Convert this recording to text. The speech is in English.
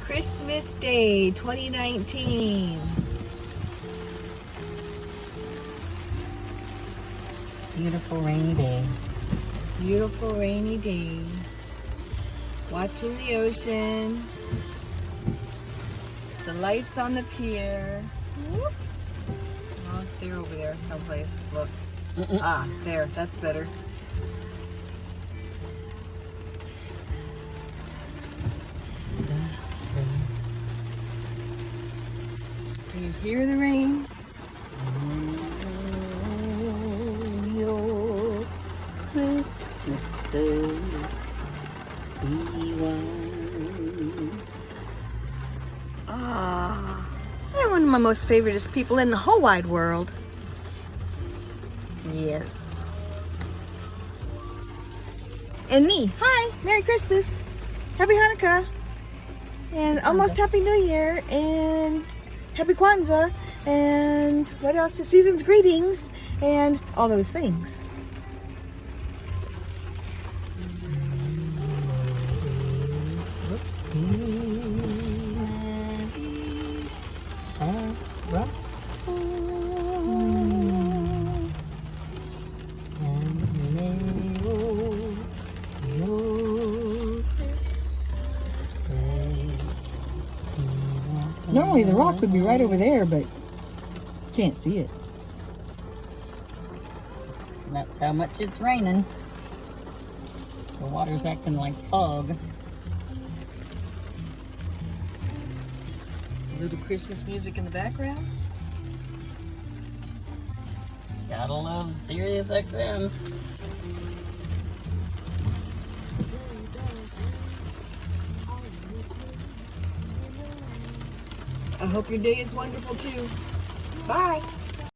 Christmas Day 2019. Beautiful rainy day. Beautiful rainy day. Watching the ocean. The lights on the pier. Whoops. Oh, they're over there someplace. Look. Ah, there. That's better. Can you hear the rain? Your Christmases be white. Ah, they're one of my most favoriteest people in the whole wide world. Yes. And me. Hi, Merry Christmas. Happy Hanukkah. And almost Happy New Year. And Happy Kwanzaa. And what else? Season's greetings. And all those things. Whoops. Normally the rock would be right over there, but can't see it. That's how much it's raining. The water's acting like fog. A little Christmas music in the background. Gotta love Sirius XM. I hope your day is wonderful too. Bye.